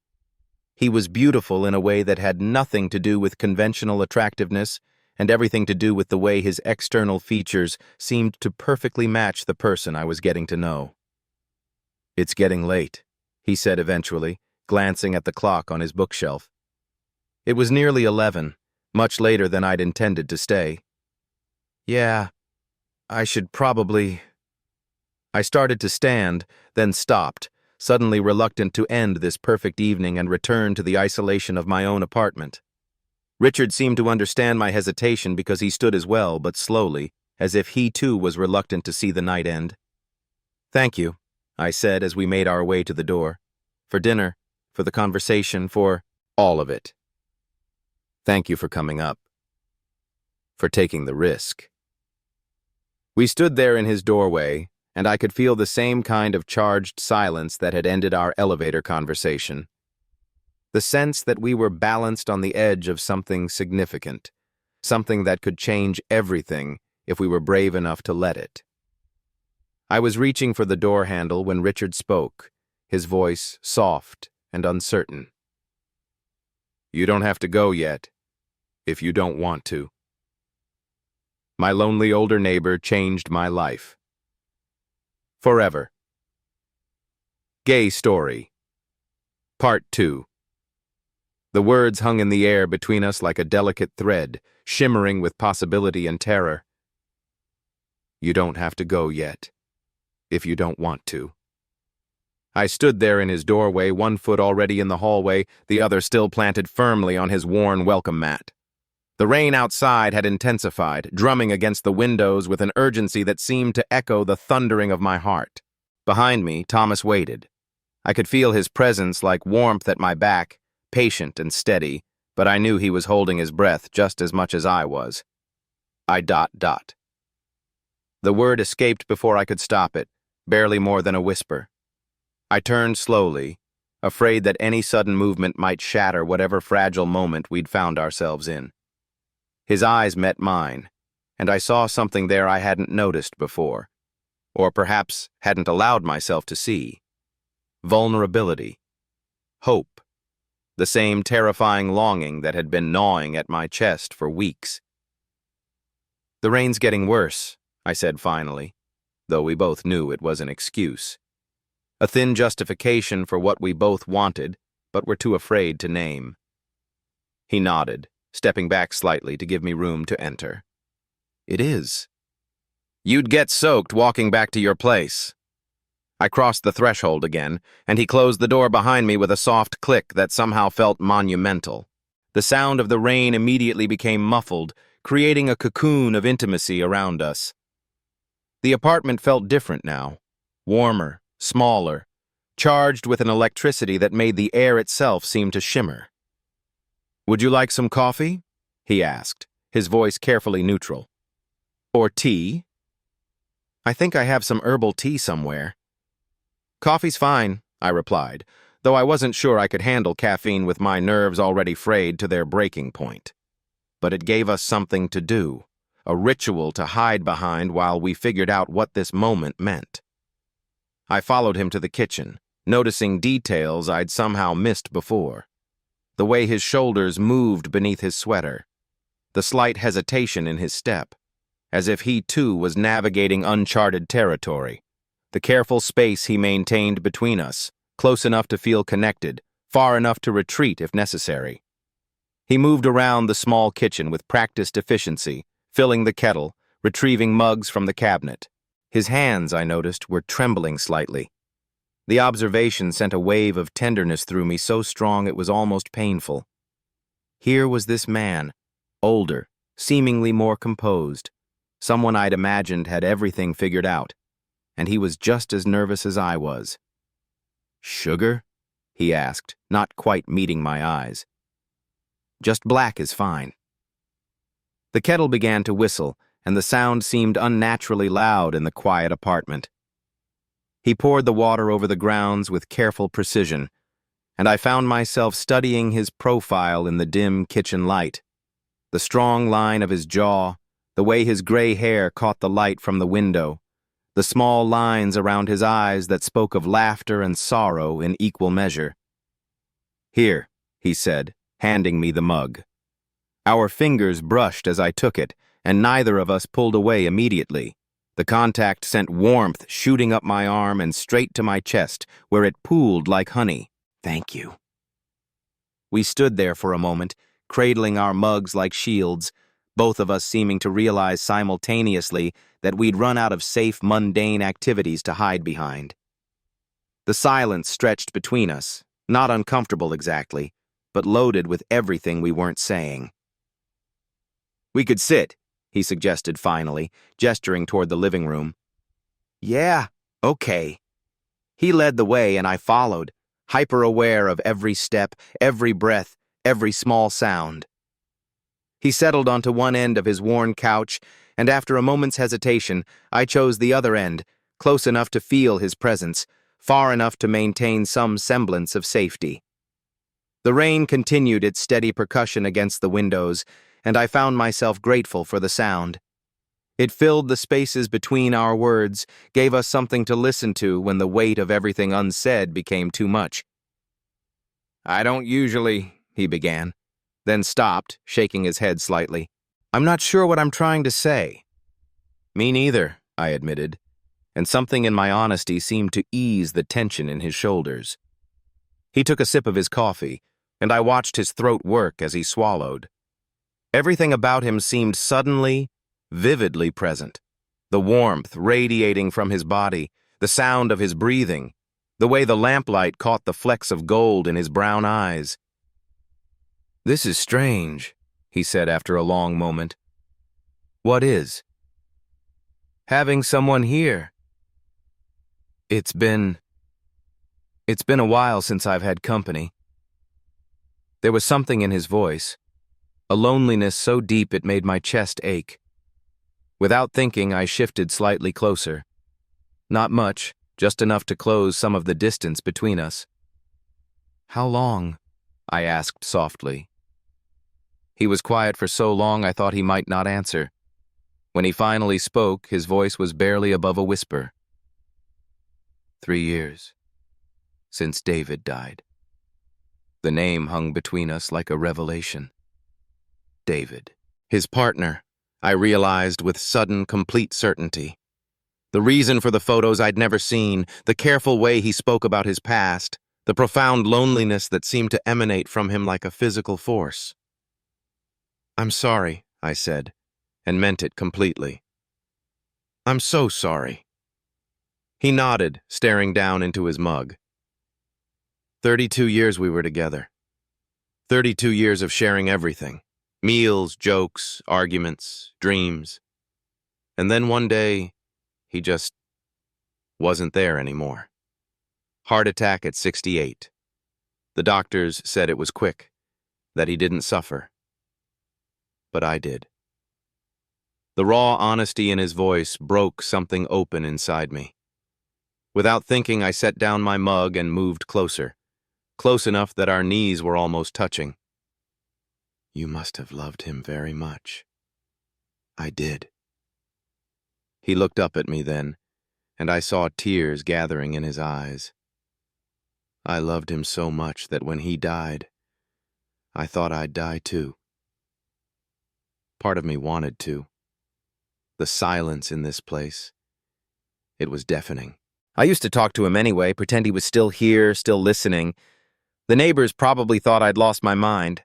Speaker 1: He was beautiful in a way that had nothing to do with conventional attractiveness and everything to do with the way his external features seemed to perfectly match the person I was getting to know. "It's getting late," he said eventually, glancing at the clock on his bookshelf. It was nearly 11, much later than I'd intended to stay. "Yeah, I should probably—" I started to stand, then stopped, suddenly reluctant to end this perfect evening and return to the isolation of my own apartment. Richard seemed to understand my hesitation because he stood as well, but slowly, as if he too was reluctant to see the night end. "Thank you," I said as we made our way to the door. "For dinner, for the conversation, for all of it. Thank you for coming up. For taking the risk." We stood there in his doorway, and I could feel the same kind of charged silence that had ended our elevator conversation. The sense that we were balanced on the edge of something significant, something that could change everything if we were brave enough to let it. I was reaching for the door handle when Richard spoke, his voice soft and uncertain. "You don't have to go yet, if you don't want to." My lonely older neighbor changed my life. Forever. Gay Story. Part 2. The words hung in the air between us like a delicate thread, shimmering with possibility and terror. You don't have to go yet, if you don't want to. I stood there in his doorway, one foot already in the hallway, the other still planted firmly on his worn welcome mat. The rain outside had intensified, drumming against the windows with an urgency that seemed to echo the thundering of my heart. Behind me, Thomas waited. I could feel his presence like warmth at my back, patient and steady, but I knew he was holding his breath just as much as I was. The word escaped before I could stop it, barely more than a whisper. I turned slowly, afraid that any sudden movement might shatter whatever fragile moment we'd found ourselves in. His eyes met mine, and I saw something there I hadn't noticed before, or perhaps hadn't allowed myself to see. Vulnerability. Hope. The same terrifying longing that had been gnawing at my chest for weeks. "The rain's getting worse," I said finally, though we both knew it was an excuse. A thin justification for what we both wanted, but were too afraid to name. He nodded, stepping back slightly to give me room to enter. "It is." "You'd get soaked walking back to your place." I crossed the threshold again, and he closed the door behind me with a soft click that somehow felt monumental. The sound of the rain immediately became muffled, creating a cocoon of intimacy around us. The apartment felt different now, warmer, smaller, charged with an electricity that made the air itself seem to shimmer. "Would you like some coffee?" he asked, his voice carefully neutral. "Or tea?" "I think I have some herbal tea somewhere." "Coffee's fine," I replied, though I wasn't sure I could handle caffeine with my nerves already frayed to their breaking point. But it gave us something to do, a ritual to hide behind while we figured out what this moment meant. I followed him to the kitchen, noticing details I'd somehow missed before. The way his shoulders moved beneath his sweater, the slight hesitation in his step, as if he too was navigating uncharted territory, the careful space he maintained between us, close enough to feel connected, far enough to retreat if necessary. He moved around the small kitchen with practiced efficiency, filling the kettle, retrieving mugs from the cabinet. His hands, I noticed, were trembling slightly. The observation sent a wave of tenderness through me so strong it was almost painful. Here was this man, older, seemingly more composed, someone I'd imagined had everything figured out, and he was just as nervous as I was. "Sugar?" he asked, not quite meeting my eyes. "Just black is fine." The kettle began to whistle, and the sound seemed unnaturally loud in the quiet apartment. He poured the water over the grounds with careful precision, and I found myself studying his profile in the dim kitchen light. The strong line of his jaw, the way his gray hair caught the light from the window, the small lines around his eyes that spoke of laughter and sorrow in equal measure. "Here," he said, handing me the mug. Our fingers brushed as I took it, and neither of us pulled away immediately. The contact sent warmth shooting up my arm and straight to my chest, where it pooled like honey. "Thank you." We stood there for a moment, cradling our mugs like shields, both of us seeming to realize simultaneously that we'd run out of safe, mundane activities to hide behind. The silence stretched between us, not uncomfortable exactly, but loaded with everything we weren't saying. "We could sit," he suggested finally, gesturing toward the living room. "Yeah, okay." He led the way and I followed, hyper-aware of every step, every breath, every small sound. He settled onto one end of his worn couch, and after a moment's hesitation, I chose the other end, close enough to feel his presence, far enough to maintain some semblance of safety. The rain continued its steady percussion against the windows, and I found myself grateful for the sound. It filled the spaces between our words, gave us something to listen to when the weight of everything unsaid became too much. "I don't usually," he began, then stopped, shaking his head slightly. "I'm not sure what I'm trying to say." "Me neither," I admitted, and something in my honesty seemed to ease the tension in his shoulders. He took a sip of his coffee, and I watched his throat work as he swallowed. Everything about him seemed suddenly, vividly present. The warmth radiating from his body, the sound of his breathing, the way the lamplight caught the flecks of gold in his brown eyes. "This is strange," he said after a long moment. "What is?" "Having someone here. It's been a while since I've had company." There was something in his voice, a loneliness so deep it made my chest ache. Without thinking, I shifted slightly closer. Not much, just enough to close some of the distance between us. "How long?" I asked softly. He was quiet for so long I thought he might not answer. When he finally spoke, his voice was barely above a whisper. 3 years. Since David died." The name hung between us like a revelation. David. His partner, I realized with sudden, complete certainty. The reason for the photos I'd never seen, the careful way he spoke about his past, the profound loneliness that seemed to emanate from him like a physical force. "I'm sorry," I said, and meant it completely. "I'm so sorry." He nodded, staring down into his mug. 32 years we were together. 32 years of sharing everything. Meals, jokes, arguments, dreams. And then one day, he just wasn't there anymore. Heart attack at 68. The doctors said it was quick, that he didn't suffer. But I did. The raw honesty in his voice broke something open inside me. Without thinking, I set down my mug and moved closer, close enough that our knees were almost touching. "You must have loved him very much." "I did." He looked up at me then, and I saw tears gathering in his eyes. "I loved him so much that when he died, I thought I'd die too. Part of me wanted to. The silence in this place, it was deafening. I used to talk to him anyway, pretend he was still here, still listening. The neighbors probably thought I'd lost my mind."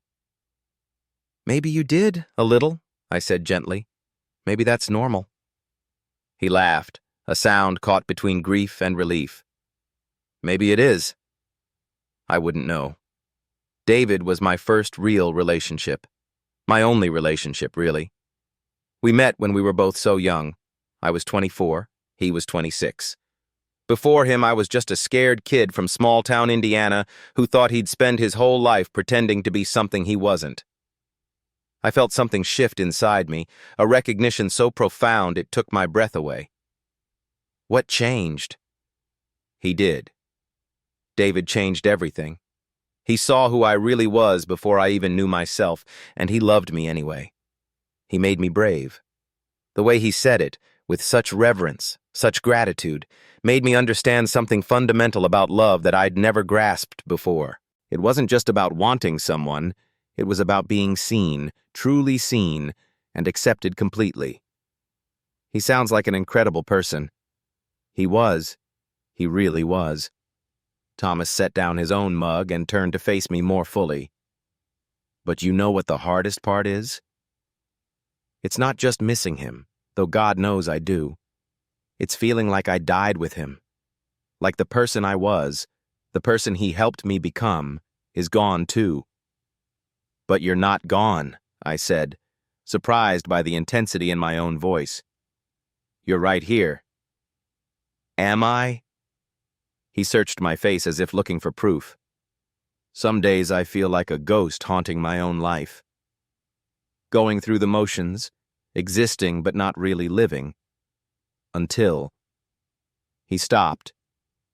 Speaker 1: "Maybe you did, a little," I said gently. "Maybe that's normal." He laughed, a sound caught between grief and relief. "Maybe it is. I wouldn't know." David was my first real relationship. My only relationship, really. We met when we were both so young. I was 24, he was 26. Before him, I was just a scared kid from small-town Indiana who thought he'd spend his whole life pretending to be something he wasn't. I felt something shift inside me, a recognition so profound it took my breath away. What changed? He did. David changed everything. He saw who I really was before I even knew myself, and he loved me anyway. He made me brave. The way he said it, with such reverence, such gratitude, made me understand something fundamental about love that I'd never grasped before. It wasn't just about wanting someone, It was about being seen, truly seen, and accepted completely. He sounds like an incredible person. He was. He really was. Thomas set down his own mug and turned to face me more fully. But you know what the hardest part is? It's not just missing him, though God knows I do. It's feeling like I died with him. Like the person I was, the person he helped me become, is gone too. But you're not gone, I said, surprised by the intensity in my own voice. You're right here. Am I? He searched my face as if looking for proof. Some days I feel like a ghost haunting my own life. Going through the motions, existing but not really living. Until. He stopped,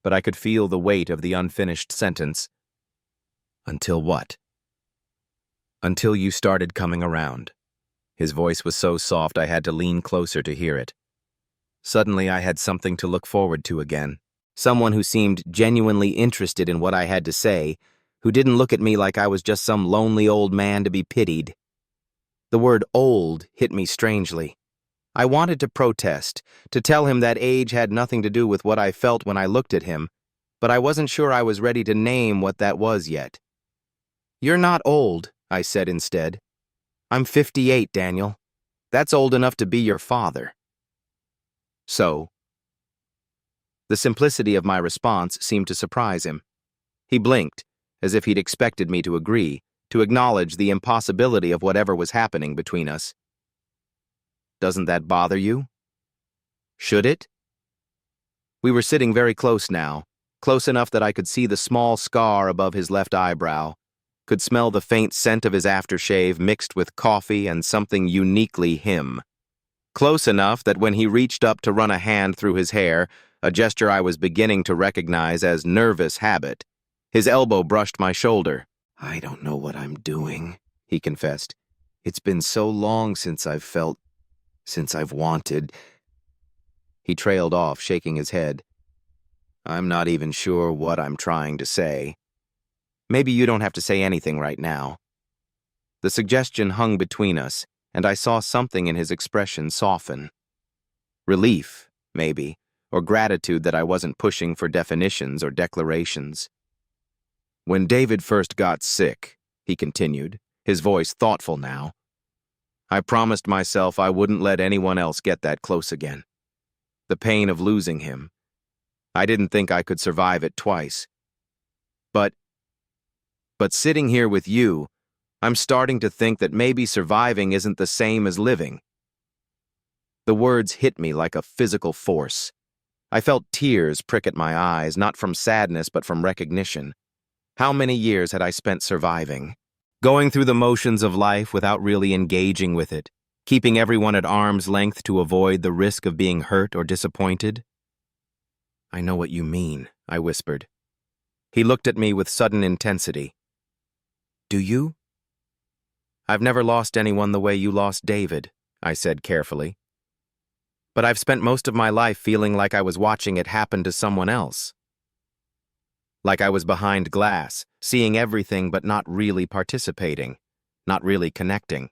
Speaker 1: but I could feel the weight of the unfinished sentence. Until what? Until you started coming around. His voice was so soft I had to lean closer to hear it. Suddenly I had something to look forward to again. Someone who seemed genuinely interested in what I had to say, who didn't look at me like I was just some lonely old man to be pitied. The word old hit me strangely. I wanted to protest, to tell him that age had nothing to do with what I felt when I looked at him, but I wasn't sure I was ready to name what that was yet. You're not old, I said instead. I'm 58, Daniel. That's old enough to be your father. So? The simplicity of my response seemed to surprise him. He blinked, as if he'd expected me to agree, to acknowledge the impossibility of whatever was happening between us. Doesn't that bother you? Should it? We were sitting very close now, close enough that I could see the small scar above his left eyebrow, could smell the faint scent of his aftershave mixed with coffee and something uniquely him. Close enough that when he reached up to run a hand through his hair, a gesture I was beginning to recognize as nervous habit, his elbow brushed my shoulder. I don't know what I'm doing, he confessed. It's been so long since I've wanted. He trailed off, shaking his head. I'm not even sure what I'm trying to say. Maybe you don't have to say anything right now. The suggestion hung between us, and I saw something in his expression soften. Relief, maybe, or gratitude that I wasn't pushing for definitions or declarations. When David first got sick, he continued, his voice thoughtful now, I promised myself I wouldn't let anyone else get that close again. The pain of losing him. I didn't think I could survive it twice. But sitting here with you, I'm starting to think that maybe surviving isn't the same as living. The words hit me like a physical force. I felt tears prick at my eyes, not from sadness but from recognition. How many years had I spent surviving? Going through the motions of life without really engaging with it, keeping everyone at arm's length to avoid the risk of being hurt or disappointed? I know what you mean, I whispered. He looked at me with sudden intensity. Do you? I've never lost anyone the way you lost David, I said carefully. But I've spent most of my life feeling like I was watching it happen to someone else. Like I was behind glass, seeing everything but not really participating, not really connecting.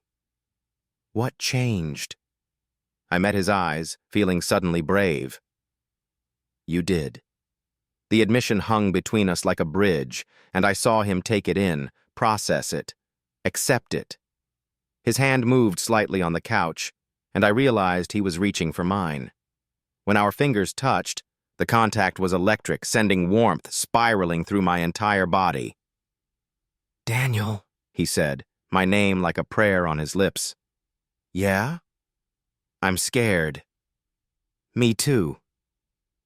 Speaker 1: What changed? I met his eyes, feeling suddenly brave. You did. The admission hung between us like a bridge, and I saw him take it in, process it, accept it. His hand moved slightly on the couch, and I realized he was reaching for mine. When our fingers touched, the contact was electric, sending warmth spiraling through my entire body. Daniel, he said, my name like a prayer on his lips. Yeah? I'm scared. Me too.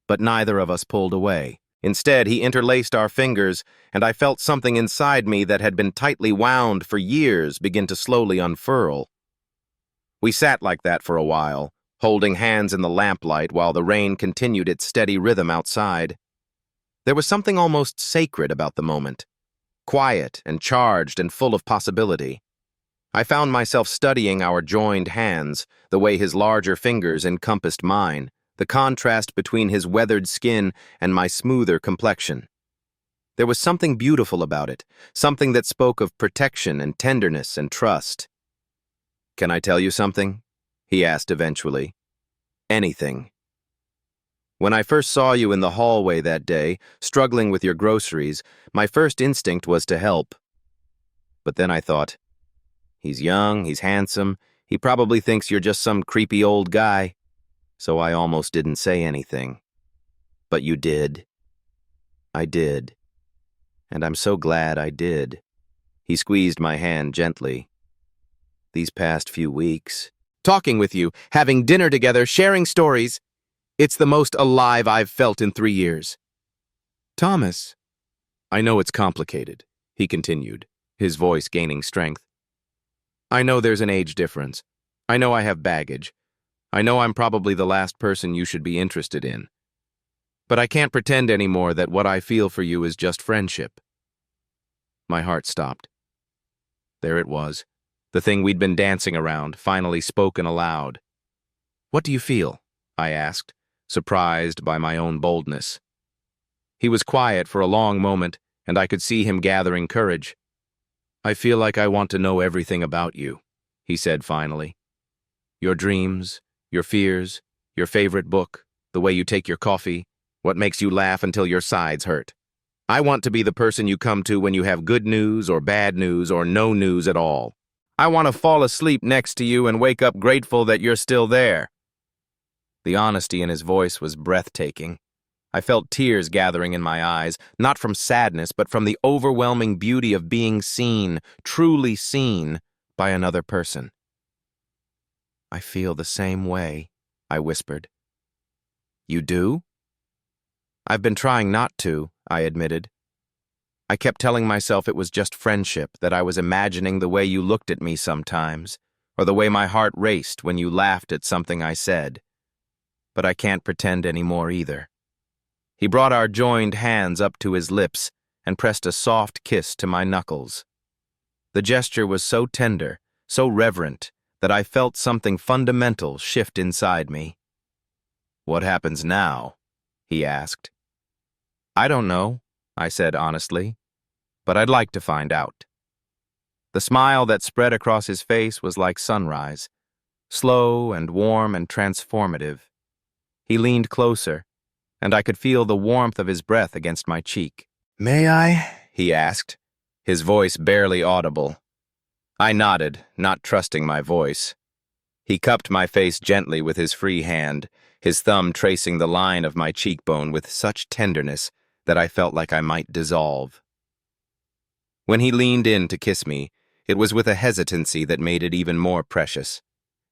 Speaker 1: But neither of us pulled away. Instead, he interlaced our fingers, and I felt something inside me that had been tightly wound for years begin to slowly unfurl. We sat like that for a while, holding hands in the lamplight while the rain continued its steady rhythm outside. There was something almost sacred about the moment, quiet and charged and full of possibility. I found myself studying our joined hands, the way his larger fingers encompassed mine, the contrast between his weathered skin and my smoother complexion. There was something beautiful about it, something that spoke of protection and tenderness and trust. "Can I tell you something?" he asked eventually. "Anything." When I first saw you in the hallway that day, struggling with your groceries, my first instinct was to help. But then I thought, he's young, he's handsome, he probably thinks you're just some creepy old guy. So I almost didn't say anything. But you did. I did. And I'm so glad I did. He squeezed my hand gently. These past few weeks, talking with you, having dinner together, sharing stories, it's the most alive I've felt in 3 years. Thomas, I know it's complicated, he continued, his voice gaining strength. I know there's an age difference. I know I have baggage. I know I'm probably the last person you should be interested in. But I can't pretend anymore that what I feel for you is just friendship. My heart stopped. There it was, the thing we'd been dancing around, finally spoken aloud. What do you feel? I asked, surprised by my own boldness. He was quiet for a long moment, and I could see him gathering courage. I feel like I want to know everything about you, he said finally. Your dreams, your fears, your favorite book, the way you take your coffee, what makes you laugh until your sides hurt. I want to be the person you come to when you have good news or bad news or no news at all. I want to fall asleep next to you and wake up grateful that you're still there. The honesty in his voice was breathtaking. I felt tears gathering in my eyes, not from sadness, but from the overwhelming beauty of being seen, truly seen, by another person. I feel the same way, I whispered. You do? I've been trying not to, I admitted. I kept telling myself it was just friendship, that I was imagining the way you looked at me sometimes, or the way my heart raced when you laughed at something I said. But I can't pretend anymore either. He brought our joined hands up to his lips and pressed a soft kiss to my knuckles. The gesture was so tender, so reverent, that I felt something fundamental shift inside me. What happens now? He asked. I don't know, I said honestly, but I'd like to find out. The smile that spread across his face was like sunrise, slow and warm and transformative. He leaned closer, and I could feel the warmth of his breath against my cheek. May I? He asked, his voice barely audible. I nodded, not trusting my voice. He cupped my face gently with his free hand, his thumb tracing the line of my cheekbone with such tenderness that I felt like I might dissolve. When he leaned in to kiss me, it was with a hesitancy that made it even more precious,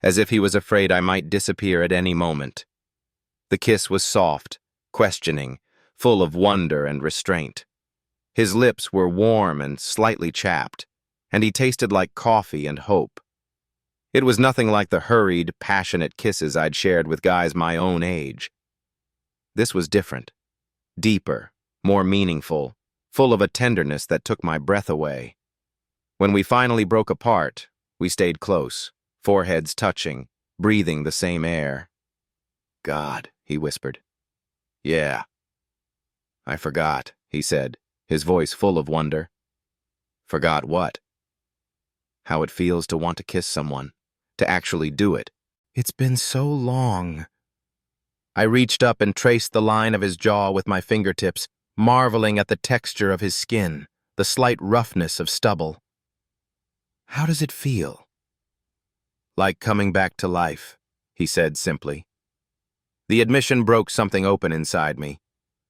Speaker 1: as if he was afraid I might disappear at any moment. The kiss was soft, questioning, full of wonder and restraint. His lips were warm and slightly chapped, and he tasted like coffee and hope. It was nothing like the hurried, passionate kisses I'd shared with guys my own age. This was different, deeper, more meaningful, full of a tenderness that took my breath away. When we finally broke apart, we stayed close, foreheads touching, breathing the same air. God, he whispered. Yeah. I forgot, he said, his voice full of wonder. Forgot what? How it feels to want to kiss someone, to actually do it. It's been so long. I reached up and traced the line of his jaw with my fingertips, marveling at the texture of his skin, the slight roughness of stubble. How does it feel? Like coming back to life, he said simply. The admission broke something open inside me.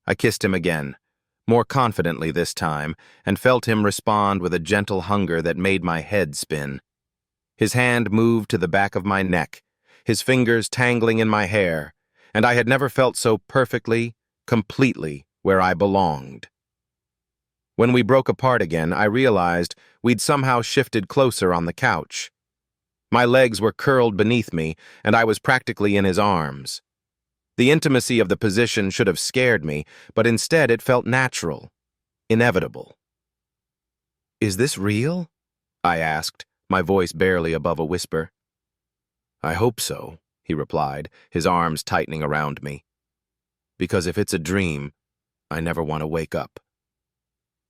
Speaker 1: I kissed him again, more confidently this time, and felt him respond with a gentle hunger that made my head spin. His hand moved to the back of my neck, his fingers tangling in my hair, and I had never felt so perfectly, completely where I belonged. When we broke apart again, I realized we'd somehow shifted closer on the couch. My legs were curled beneath me, and I was practically in his arms. The intimacy of the position should have scared me, but instead it felt natural, inevitable. Is this real? I asked, my voice barely above a whisper. I hope so, he replied, his arms tightening around me. Because if it's a dream, I never want to wake up.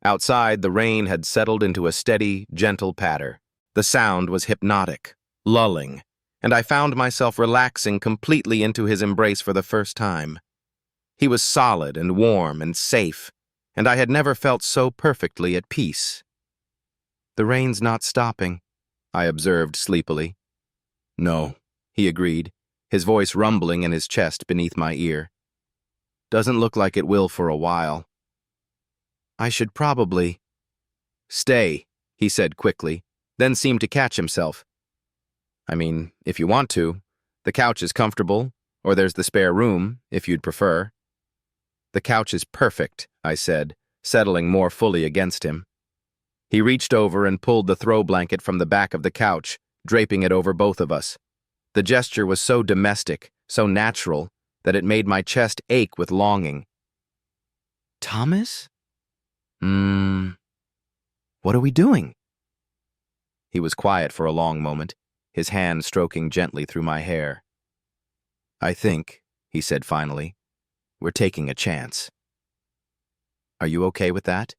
Speaker 1: Outside, the rain had settled into a steady, gentle patter. The sound was hypnotic, lulling, and I found myself relaxing completely into his embrace for the first time. He was solid and warm and safe, and I had never felt so perfectly at peace. "The rain's not stopping," I observed sleepily. "No," he agreed, his voice rumbling in his chest beneath my ear. "Doesn't look like it will for a while." "I should probably—" "Stay," he said quickly, then seemed to catch himself. "I mean, if you want to. The couch is comfortable, or there's the spare room, if you'd prefer." "The couch is perfect," I said, settling more fully against him. He reached over and pulled the throw blanket from the back of the couch, draping it over both of us. The gesture was so domestic, so natural, that it made my chest ache with longing. "Thomas? What are we doing?" He was quiet for a long moment, his hand stroking gently through my hair. "I think," he said finally, "we're taking a chance." "Are you okay with that?"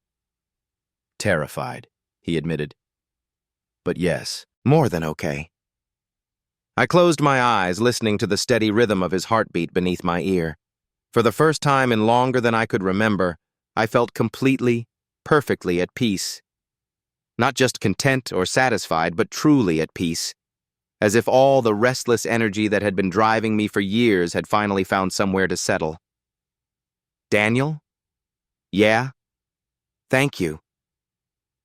Speaker 1: "Terrified," he admitted. "But yes, more than okay." I closed my eyes, listening to the steady rhythm of his heartbeat beneath my ear. For the first time in longer than I could remember, I felt completely, perfectly at peace. Not just content or satisfied, but truly at peace. As if all the restless energy that had been driving me for years had finally found somewhere to settle. "Daniel? Yeah? Thank you."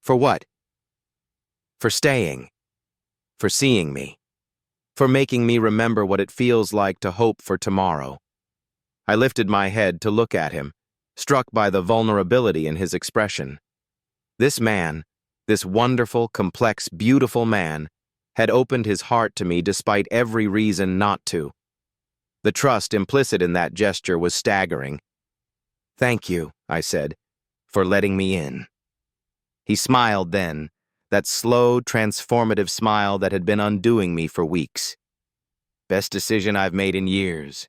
Speaker 1: "For what?" "For staying. For seeing me. For making me remember what it feels like to hope for tomorrow." I lifted my head to look at him, struck by the vulnerability in his expression. This man, this wonderful, complex, beautiful man, had opened his heart to me despite every reason not to. The trust implicit in that gesture was staggering. "Thank you," I said, "for letting me in." He smiled then, that slow, transformative smile that had been undoing me for weeks. "Best decision I've made in years."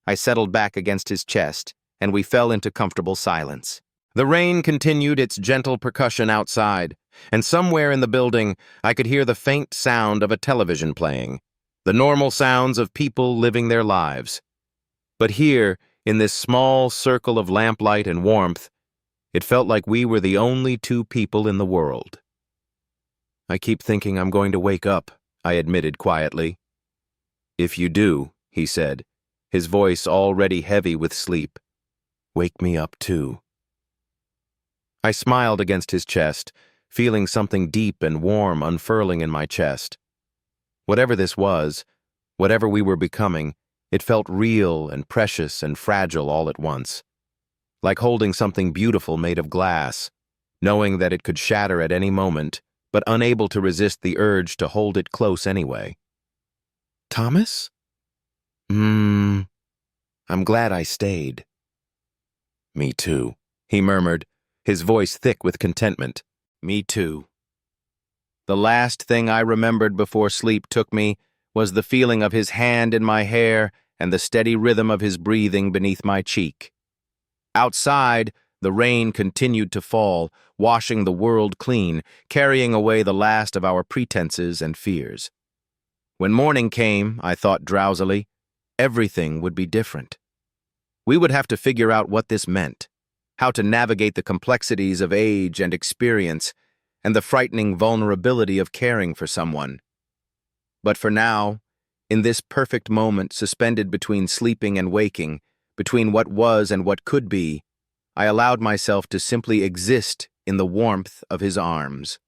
Speaker 1: I settled back against his chest, and we fell into comfortable silence. The rain continued its gentle percussion outside, and somewhere in the building I could hear the faint sound of a television playing, the normal sounds of people living their lives. But here, in this small circle of lamplight and warmth, it felt like we were the only two people in the world. "I keep thinking I'm going to wake up," I admitted quietly. "If you do," he said, his voice already heavy with sleep, "wake me up too." I smiled against his chest, feeling something deep and warm unfurling in my chest. Whatever this was, whatever we were becoming, it felt real and precious and fragile all at once. Like holding something beautiful made of glass, knowing that it could shatter at any moment, but unable to resist the urge to hold it close anyway. "Thomas? I'm glad I stayed." "Me too," he murmured, his voice thick with contentment. "Me too." The last thing I remembered before sleep took me was the feeling of his hand in my hair and the steady rhythm of his breathing beneath my cheek. Outside, the rain continued to fall, washing the world clean, carrying away the last of our pretenses and fears. When morning came, I thought drowsily, everything would be different. We would have to figure out what this meant, how to navigate the complexities of age and experience, and the frightening vulnerability of caring for someone. But for now, in this perfect moment suspended between sleeping and waking, between what was and what could be, I allowed myself to simply exist in the warmth of his arms.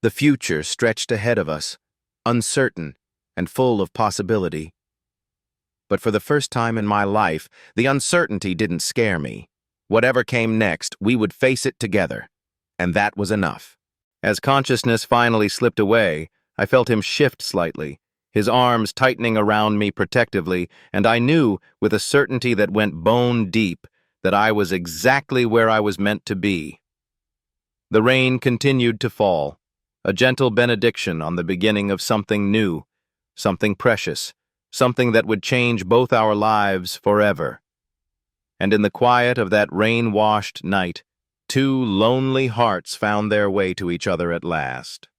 Speaker 1: The future stretched ahead of us, uncertain and full of possibility. But for the first time in my life, the uncertainty didn't scare me. Whatever came next, we would face it together, and that was enough. As consciousness finally slipped away, I felt him shift slightly, his arms tightening around me protectively, and I knew, with a certainty that went bone deep, that I was exactly where I was meant to be. The rain continued to fall, a gentle benediction on the beginning of something new, something precious, something that would change both our lives forever. And in the quiet of that rain-washed night, two lonely hearts found their way to each other at last.